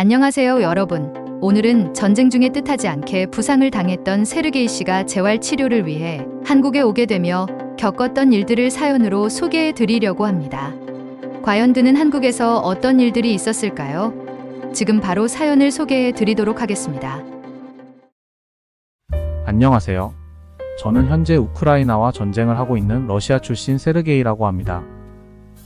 안녕하세요, 여러분. 오늘은 전쟁 중에 뜻하지 않게 부상을 당했던 세르게이 씨가 재활 치료를 위해 한국에 오게 되며 겪었던 일들을 사연으로 소개해 드리려고 합니다. 과연 그는 한국에서 어떤 일들이 있었을까요? 지금 바로 사연을 소개해 드리도록 하겠습니다. 안녕하세요. 저는 현재 우크라이나와 전쟁을 하고 있는 러시아 출신 세르게이라고 합니다.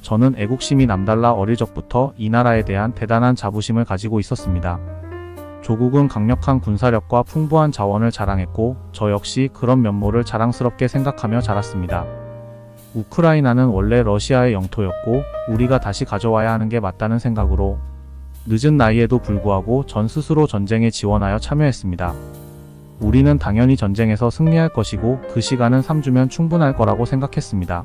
저는 애국심이 남달라 어릴 적부터 이 나라에 대한 대단한 자부심을 가지고 있었습니다. 조국은 강력한 군사력과 풍부한 자원을 자랑했고 저 역시 그런 면모를 자랑스럽게 생각하며 자랐습니다. 우크라이나는 원래 러시아의 영토였고 우리가 다시 가져와야 하는 게 맞다는 생각으로 늦은 나이에도 불구하고 전 스스로 전쟁에 지원하여 참여했습니다. 우리는 당연히 전쟁에서 승리할 것이고 그 시간은 3주면 충분할 거라고 생각했습니다.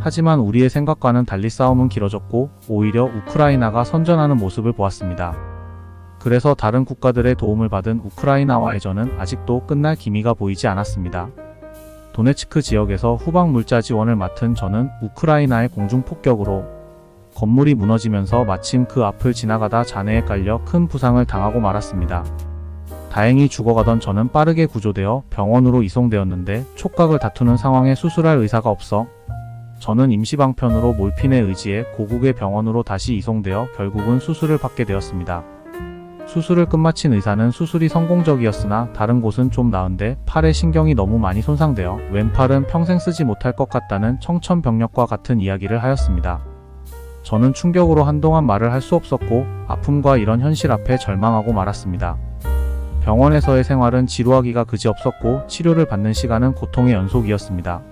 하지만 우리의 생각과는 달리 싸움은 길어졌고 오히려 우크라이나가 선전하는 모습을 보았습니다. 그래서 다른 국가들의 도움을 받은 우크라이나와의 전은 아직도 끝날 기미가 보이지 않았습니다. 도네츠크 지역에서 후방 물자 지원을 맡은 저는 우크라이나의 공중폭격으로 건물이 무너지면서 마침 그 앞을 지나가다 잔해에 깔려 큰 부상을 당하고 말았습니다. 다행히 죽어가던 저는 빠르게 구조되어 병원으로 이송되었는데 촉각을 다투는 상황에 수술할 의사가 없어 저는 임시방편으로 몰핀에 의지해 고국의 병원으로 다시 이송되어 결국은 수술을 받게 되었습니다. 수술을 끝마친 의사는 수술이 성공적이었으나 다른 곳은 좀 나은데 팔에 신경이 너무 많이 손상되어 왼팔은 평생 쓰지 못할 것 같다는 청천벽력과 같은 이야기를 하였습니다. 저는 충격으로 한동안 말을 할 수 없었고 아픔과 이런 현실 앞에 절망하고 말았습니다. 병원에서의 생활은 지루하기가 그지없었고 치료를 받는 시간은 고통의 연속이었습니다.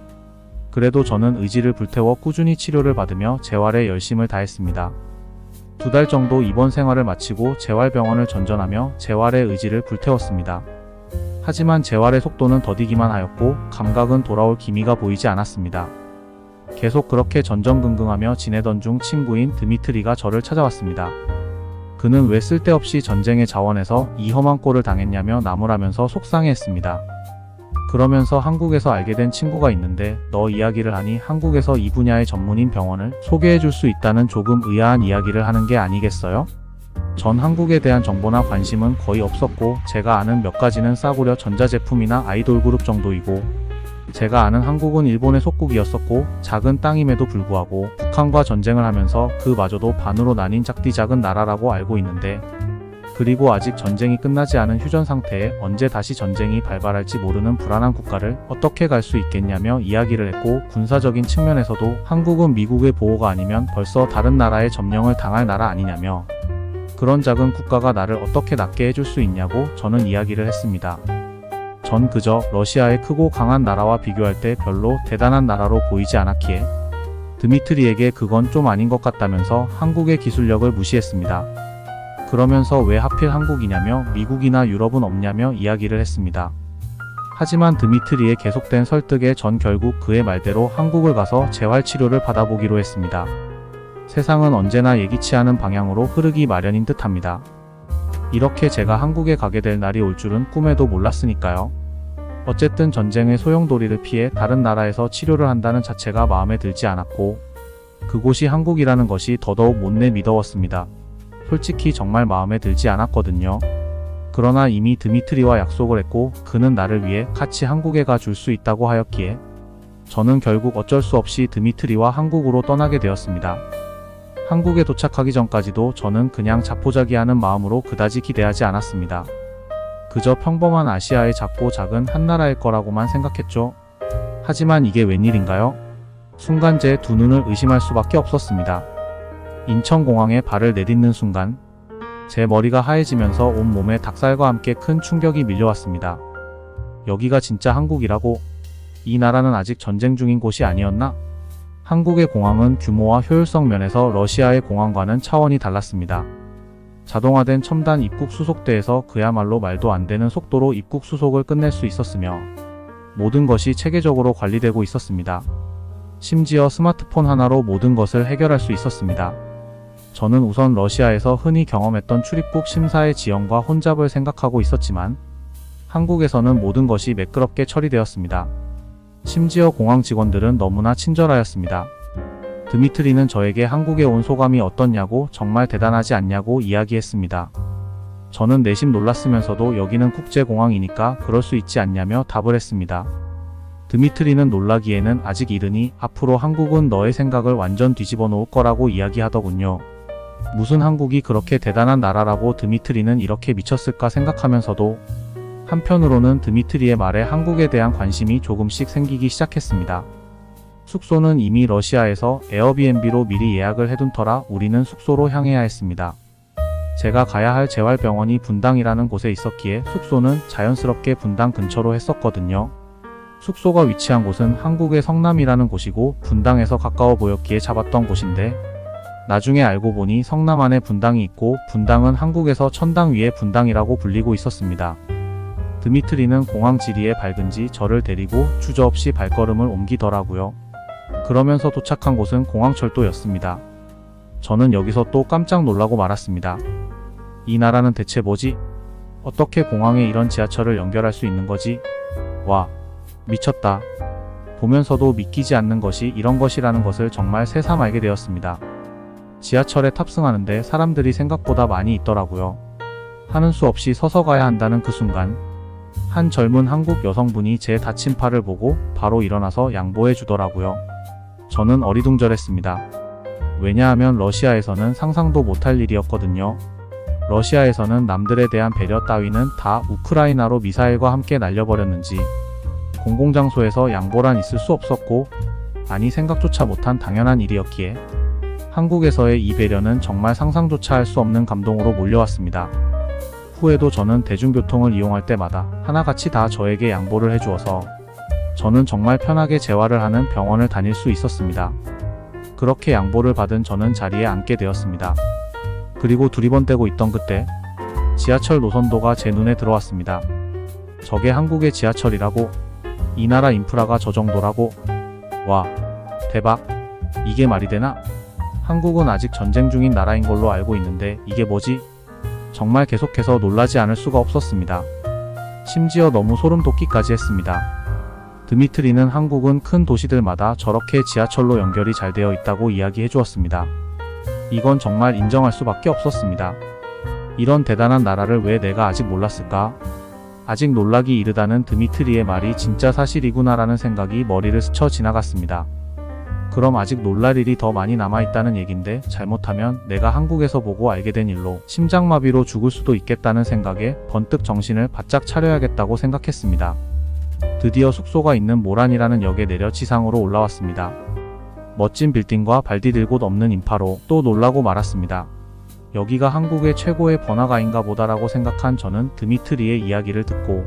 그래도 저는 의지를 불태워 꾸준히 치료를 받으며 재활에 열심을 다했습니다. 2달 정도 입원 생활을 마치고 재활병원을 전전하며 재활의 의지를 불태웠습니다. 하지만 재활의 속도는 더디기만 하였고 감각은 돌아올 기미가 보이지 않았습니다. 계속 그렇게 전전긍긍하며 지내던 중 친구인 드미트리가 저를 찾아왔습니다. 그는 왜 쓸데없이 전쟁의 자원에서 이 험한 꼴을 당했냐며 나무라면서 속상해했습니다. 그러면서 한국에서 알게 된 친구가 있는데 너 이야기를 하니 한국에서 이 분야의 전문인 병원을 소개해줄 수 있다는 조금 의아한 이야기를 하는 게 아니겠어요? 전 한국에 대한 정보나 관심은 거의 없었고 제가 아는 몇 가지는 싸구려 전자제품이나 아이돌 그룹 정도이고 제가 아는 한국은 일본의 속국이었었고 작은 땅임에도 불구하고 북한과 전쟁을 하면서 그마저도 반으로 나뉜 작디 작은 나라라고 알고 있는데 그리고 아직 전쟁이 끝나지 않은 휴전 상태에 언제 다시 전쟁이 발발할지 모르는 불안한 국가를 어떻게 갈 수 있겠냐며 이야기를 했고 군사적인 측면에서도 한국은 미국의 보호가 아니면 벌써 다른 나라의 점령을 당할 나라 아니냐며 그런 작은 국가가 나를 어떻게 낫게 해줄 수 있냐고 저는 이야기를 했습니다. 전 그저 러시아의 크고 강한 나라와 비교할 때 별로 대단한 나라로 보이지 않았기에 드미트리에게 그건 좀 아닌 것 같다면서 한국의 기술력을 무시했습니다. 그러면서 왜 하필 한국이냐며 미국이나 유럽은 없냐며 이야기를 했습니다. 하지만 드미트리의 계속된 설득에 전 결국 그의 말대로 한국을 가서 재활치료를 받아보기로 했습니다. 세상은 언제나 예기치 않은 방향으로 흐르기 마련인 듯합니다. 이렇게 제가 한국에 가게 될 날이 올 줄은 꿈에도 몰랐으니까요. 어쨌든 전쟁의 소용돌이를 피해 다른 나라에서 치료를 한다는 자체가 마음에 들지 않았고 그곳이 한국이라는 것이 더더욱 못내 미더웠습니다. 솔직히 정말 마음에 들지 않았거든요. 그러나 이미 드미트리와 약속을 했고 그는 나를 위해 같이 한국에 가 줄 수 있다고 하였기에 저는 결국 어쩔 수 없이 드미트리와 한국으로 떠나게 되었습니다. 한국에 도착하기 전까지도 저는 그냥 자포자기하는 마음으로 그다지 기대하지 않았습니다. 그저 평범한 아시아의 작고 작은 한 나라일 거라고만 생각했죠. 하지만 이게 웬일인가요? 순간 제 두 눈을 의심할 수밖에 없었습니다. 인천공항에 발을 내딛는 순간 제 머리가 하얘지면서 온몸에 닭살과 함께 큰 충격이 밀려왔습니다. 여기가 진짜 한국이라고? 이 나라는 아직 전쟁 중인 곳이 아니었나? 한국의 공항은 규모와 효율성 면에서 러시아의 공항과는 차원이 달랐습니다. 자동화된 첨단 입국 수속대에서 그야말로 말도 안 되는 속도로 입국 수속을 끝낼 수 있었으며 모든 것이 체계적으로 관리되고 있었습니다. 심지어 스마트폰 하나로 모든 것을 해결할 수 있었습니다. 저는 우선 러시아에서 흔히 경험했던 출입국 심사의 지연과 혼잡을 생각하고 있었지만 한국에서는 모든 것이 매끄럽게 처리되었습니다. 심지어 공항 직원들은 너무나 친절하였습니다. 드미트리는 저에게 한국에 온 소감이 어떻냐고 정말 대단하지 않냐고 이야기했습니다. 저는 내심 놀랐으면서도 여기는 국제공항이니까 그럴 수 있지 않냐며 답을 했습니다. 드미트리는 놀라기에는 아직 이르니 앞으로 한국은 너의 생각을 완전 뒤집어 놓을 거라고 이야기하더군요. 무슨 한국이 그렇게 대단한 나라라고 드미트리는 이렇게 미쳤을까 생각하면서도 한편으로는 드미트리의 말에 한국에 대한 관심이 조금씩 생기기 시작했습니다. 숙소는 이미 러시아에서 에어비앤비로 미리 예약을 해둔 터라 우리는 숙소로 향해야 했습니다. 제가 가야 할 재활병원이 분당이라는 곳에 있었기에 숙소는 자연스럽게 분당 근처로 했었거든요. 숙소가 위치한 곳은 한국의 성남이라는 곳이고 분당에서 가까워 보였기에 잡았던 곳인데 나중에 알고 보니 성남 안에 분당이 있고 분당은 한국에서 천당 위의 분당이라고 불리고 있었습니다. 드미트리는 공항 지리에 밝은지 저를 데리고 주저없이 발걸음을 옮기더라고요. 그러면서 도착한 곳은 공항철도였습니다. 저는 여기서 또 깜짝 놀라고 말았습니다. 이 나라는 대체 뭐지? 어떻게 공항에 이런 지하철을 연결할 수 있는 거지? 와, 미쳤다. 보면서도 믿기지 않는 것이 이런 것이라는 것을 정말 새삼 알게 되었습니다. 지하철에 탑승하는데 사람들이 생각보다 많이 있더라고요. 하는 수 없이 서서 가야 한다는 그 순간 한 젊은 한국 여성분이 제 다친 팔을 보고 바로 일어나서 양보해 주더라고요. 저는 어리둥절했습니다. 왜냐하면 러시아에서는 상상도 못할 일이었거든요. 러시아에서는 남들에 대한 배려 따위는 다 우크라이나로 미사일과 함께 날려버렸는지 공공장소에서 양보란 있을 수 없었고 아니 생각조차 못한 당연한 일이었기에 한국에서의 이 배려는 정말 상상조차 할 수 없는 감동으로 몰려왔습니다. 후에도 저는 대중교통을 이용할 때마다 하나같이 다 저에게 양보를 해주어서 저는 정말 편하게 재활을 하는 병원을 다닐 수 있었습니다. 그렇게 양보를 받은 저는 자리에 앉게 되었습니다. 그리고 두리번대고 있던 그때 지하철 노선도가 제 눈에 들어왔습니다. 저게 한국의 지하철이라고? 이 나라 인프라가 저 정도라고? 와, 대박. 이게 말이 되나? 한국은 아직 전쟁 중인 나라인 걸로 알고 있는데 이게 뭐지? 정말 계속해서 놀라지 않을 수가 없었습니다. 심지어 너무 소름 돋기까지 했습니다. 드미트리는 한국은 큰 도시들마다 저렇게 지하철로 연결이 잘 되어 있다고 이야기해 주었습니다. 이건 정말 인정할 수밖에 없었습니다. 이런 대단한 나라를 왜 내가 아직 몰랐을까? 아직 놀라기 이르다는 드미트리의 말이 진짜 사실이구나라는 생각이 머리를 스쳐 지나갔습니다. 그럼 아직 놀랄 일이 더 많이 남아있다는 얘긴데 잘못하면 내가 한국에서 보고 알게 된 일로 심장마비로 죽을 수도 있겠다는 생각에 번뜩 정신을 바짝 차려야겠다고 생각했습니다. 드디어 숙소가 있는 모란이라는 역에 내려 지상으로 올라왔습니다. 멋진 빌딩과 발 디딜 곳 없는 인파로 또 놀라고 말았습니다. 여기가 한국의 최고의 번화가인가 보다라고 생각한 저는 드미트리의 이야기를 듣고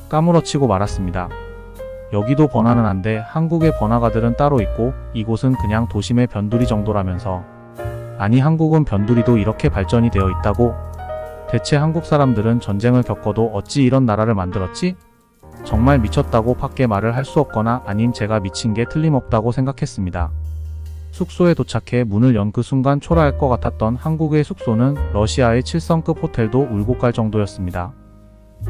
까무러치고 말았습니다. 여기도 번화는 한데 한국의 번화가들은 따로 있고 이곳은 그냥 도심의 변두리 정도라면서 아니 한국은 변두리도 이렇게 발전이 되어 있다고? 대체 한국 사람들은 전쟁을 겪어도 어찌 이런 나라를 만들었지? 정말 미쳤다고 밖에 말을 할 수 없거나 아님 제가 미친 게 틀림없다고 생각했습니다. 숙소에 도착해 문을 연 그 순간 초라할 것 같았던 한국의 숙소는 러시아의 7성급 호텔도 울고 갈 정도였습니다.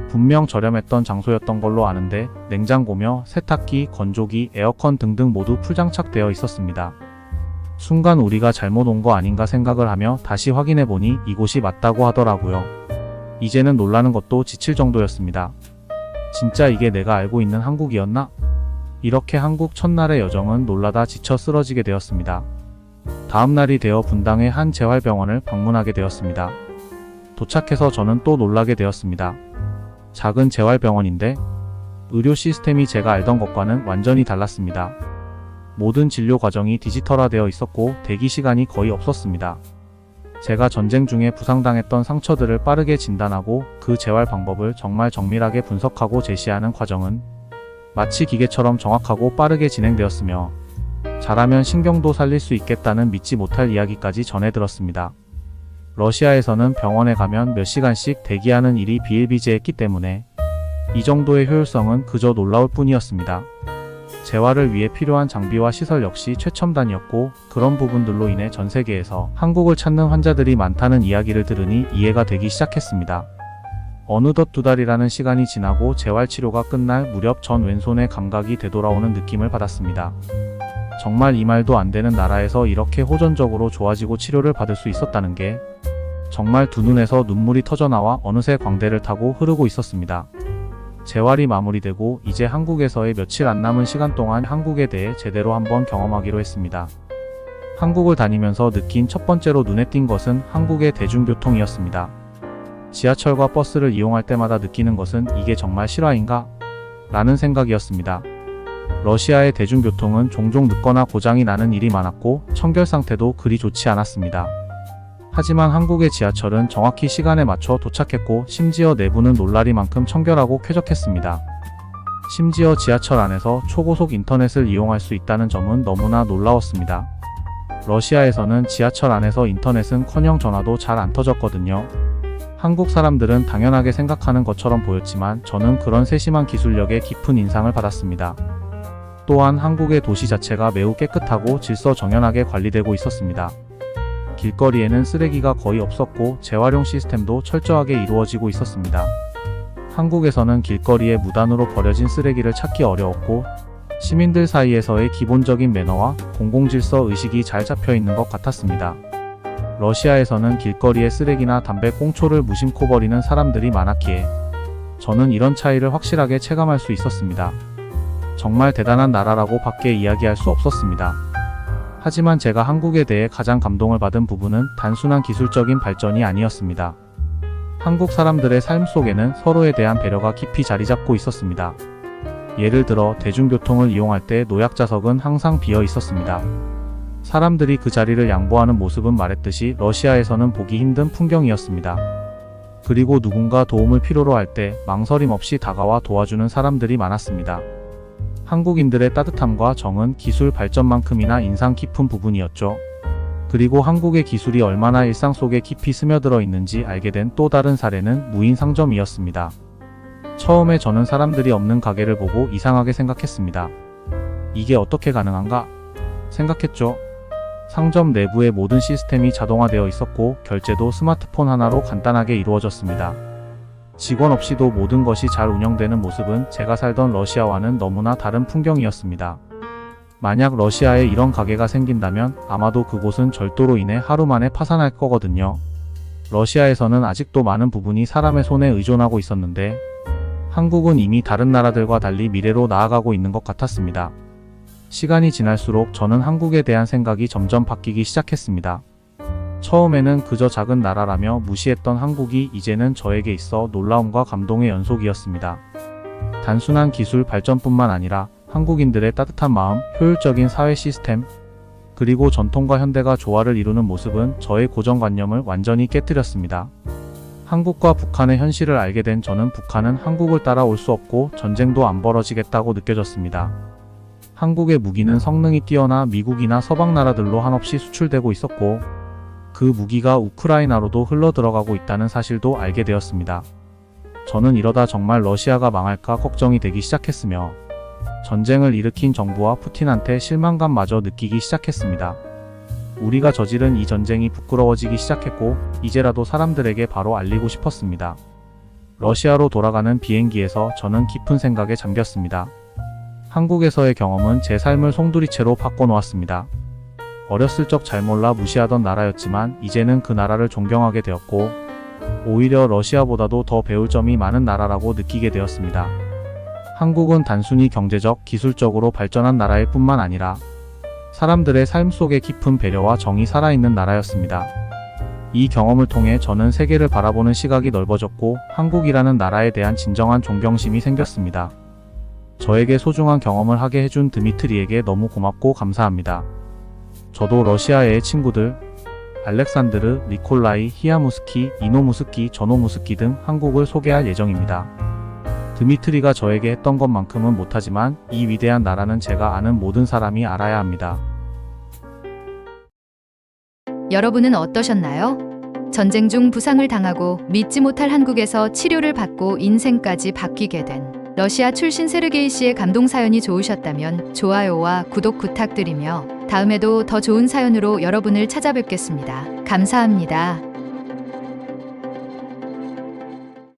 분명 저렴했던 장소였던 걸로 아는데 냉장고며 세탁기, 건조기, 에어컨 등등 모두 풀장착되어 있었습니다. 순간 우리가 잘못 온 거 아닌가 생각을 하며 다시 확인해보니 이곳이 맞다고 하더라고요. 이제는 놀라는 것도 지칠 정도였습니다. 진짜 이게 내가 알고 있는 한국이었나? 이렇게 한국 첫날의 여정은 놀라다 지쳐 쓰러지게 되었습니다. 다음 날이 되어 분당의 한 재활병원을 방문하게 되었습니다. 도착해서 저는 또 놀라게 되었습니다. 작은 재활병원인데 의료 시스템이 제가 알던 것과는 완전히 달랐습니다. 모든 진료 과정이 디지털화되어 있었고 대기 시간이 거의 없었습니다. 제가 전쟁 중에 부상당했던 상처들을 빠르게 진단하고 그 재활 방법을 정말 정밀하게 분석하고 제시하는 과정은 마치 기계처럼 정확하고 빠르게 진행되었으며 잘하면 신경도 살릴 수 있겠다는 믿지 못할 이야기까지 전해 들었습니다. 러시아에서는 병원에 가면 몇 시간씩 대기하는 일이 비일비재했기 때문에 이 정도의 효율성은 그저 놀라울 뿐이었습니다. 재활을 위해 필요한 장비와 시설 역시 최첨단이었고 그런 부분들로 인해 전 세계에서 한국을 찾는 환자들이 많다는 이야기를 들으니 이해가 되기 시작했습니다. 어느덧 2달이라는 시간이 지나고 재활치료가 끝날 무렵 전 왼손의 감각이 되돌아오는 느낌을 받았습니다. 정말 이 말도 안 되는 나라에서 이렇게 호전적으로 좋아지고 치료를 받을 수 있었다는 게 정말 두 눈에서 눈물이 터져나와 어느새 광대를 타고 흐르고 있었습니다. 재활이 마무리되고 이제 한국에서의 며칠 안 남은 시간 동안 한국에 대해 제대로 한번 경험하기로 했습니다. 한국을 다니면서 느낀 첫 번째로 눈에 띈 것은 한국의 대중교통이었습니다. 지하철과 버스를 이용할 때마다 느끼는 것은 이게 정말 실화인가? 라는 생각이었습니다. 러시아의 대중교통은 종종 늦거나 고장이 나는 일이 많았고 청결 상태도 그리 좋지 않았습니다. 하지만 한국의 지하철은 정확히 시간에 맞춰 도착했고 심지어 내부는 놀라리만큼 청결하고 쾌적했습니다. 심지어 지하철 안에서 초고속 인터넷을 이용할 수 있다는 점은 너무나 놀라웠습니다. 러시아에서는 지하철 안에서 인터넷은커녕 전화도 잘 안 터졌거든요. 한국 사람들은 당연하게 생각하는 것처럼 보였지만 저는 그런 세심한 기술력에 깊은 인상을 받았습니다. 또한 한국의 도시 자체가 매우 깨끗하고 질서정연하게 관리되고 있었습니다. 길거리에는 쓰레기가 거의 없었고 재활용 시스템도 철저하게 이루어지고 있었습니다. 한국에서는 길거리에 무단으로 버려진 쓰레기를 찾기 어려웠고 시민들 사이에서의 기본적인 매너와 공공질서 의식이 잘 잡혀 있는 것 같았습니다. 러시아에서는 길거리에 쓰레기나 담배 꽁초를 무심코 버리는 사람들이 많았기에 저는 이런 차이를 확실하게 체감할 수 있었습니다. 정말 대단한 나라라고 밖에 이야기할 수 없었습니다. 하지만 제가 한국에 대해 가장 감동을 받은 부분은 단순한 기술적인 발전이 아니었습니다. 한국 사람들의 삶 속에는 서로에 대한 배려가 깊이 자리 잡고 있었습니다. 예를 들어 대중교통을 이용할 때 노약자석은 항상 비어 있었습니다. 사람들이 그 자리를 양보하는 모습은 말했듯이 러시아에서는 보기 힘든 풍경이었습니다. 그리고 누군가 도움을 필요로 할 때 망설임 없이 다가와 도와주는 사람들이 많았습니다. 한국인들의 따뜻함과 정은 기술 발전만큼이나 인상 깊은 부분이었죠. 그리고 한국의 기술이 얼마나 일상 속에 깊이 스며들어 있는지 알게 된 또 다른 사례는 무인 상점이었습니다. 처음에 저는 사람들이 없는 가게를 보고 이상하게 생각했습니다. 이게 어떻게 가능한가? 생각했죠. 상점 내부의 모든 시스템이 자동화되어 있었고 결제도 스마트폰 하나로 간단하게 이루어졌습니다. 직원 없이도 모든 것이 잘 운영되는 모습은 제가 살던 러시아와는 너무나 다른 풍경이었습니다. 만약 러시아에 이런 가게가 생긴다면 아마도 그곳은 절도로 인해 하루 만에 파산할 거거든요. 러시아에서는 아직도 많은 부분이 사람의 손에 의존하고 있었는데 한국은 이미 다른 나라들과 달리 미래로 나아가고 있는 것 같았습니다. 시간이 지날수록 저는 한국에 대한 생각이 점점 바뀌기 시작했습니다. 처음에는 그저 작은 나라라며 무시했던 한국이 이제는 저에게 있어 놀라움과 감동의 연속이었습니다. 단순한 기술 발전뿐만 아니라 한국인들의 따뜻한 마음, 효율적인 사회 시스템, 그리고 전통과 현대가 조화를 이루는 모습은 저의 고정관념을 완전히 깨뜨렸습니다. 한국과 북한의 현실을 알게 된 저는 북한은 한국을 따라올 수 없고 전쟁도 안 벌어지겠다고 느껴졌습니다. 한국의 무기는 성능이 뛰어나 미국이나 서방 나라들로 한없이 수출되고 있었고 그 무기가 우크라이나로도 흘러 들어가고 있다는 사실도 알게 되었습니다. 저는 이러다 정말 러시아가 망할까 걱정이 되기 시작했으며 전쟁을 일으킨 정부와 푸틴한테 실망감마저 느끼기 시작했습니다. 우리가 저지른 이 전쟁이 부끄러워지기 시작했고 이제라도 사람들에게 바로 알리고 싶었습니다. 러시아로 돌아가는 비행기에서 저는 깊은 생각에 잠겼습니다. 한국에서의 경험은 제 삶을 송두리째로 바꿔놓았습니다. 어렸을 적 잘 몰라 무시하던 나라였지만 이제는 그 나라를 존경하게 되었고 오히려 러시아보다도 더 배울 점이 많은 나라라고 느끼게 되었습니다. 한국은 단순히 경제적, 기술적으로 발전한 나라일 뿐만 아니라 사람들의 삶 속에 깊은 배려와 정이 살아있는 나라였습니다. 이 경험을 통해 저는 세계를 바라보는 시각이 넓어졌고 한국이라는 나라에 대한 진정한 존경심이 생겼습니다. 저에게 소중한 경험을 하게 해준 드미트리에게 너무 고맙고 감사합니다. 저도 러시아의 친구들 알렉산드르, 니콜라이, 히아무스키, 이노무스키, 저노무스키 등 한국을 소개할 예정입니다. 드미트리가 저에게 했던 것만큼은 못하지만 이 위대한 나라는 제가 아는 모든 사람이 알아야 합니다. 여러분은 어떠셨나요? 전쟁 중 부상을 당하고 믿지 못할 한국에서 치료를 받고 인생까지 바뀌게 된 러시아 출신 세르게이 씨의 감동 사연이 좋으셨다면 좋아요와 구독 부탁드리며 다음에도 더 좋은 사연으로 여러분을 찾아뵙겠습니다. 감사합니다.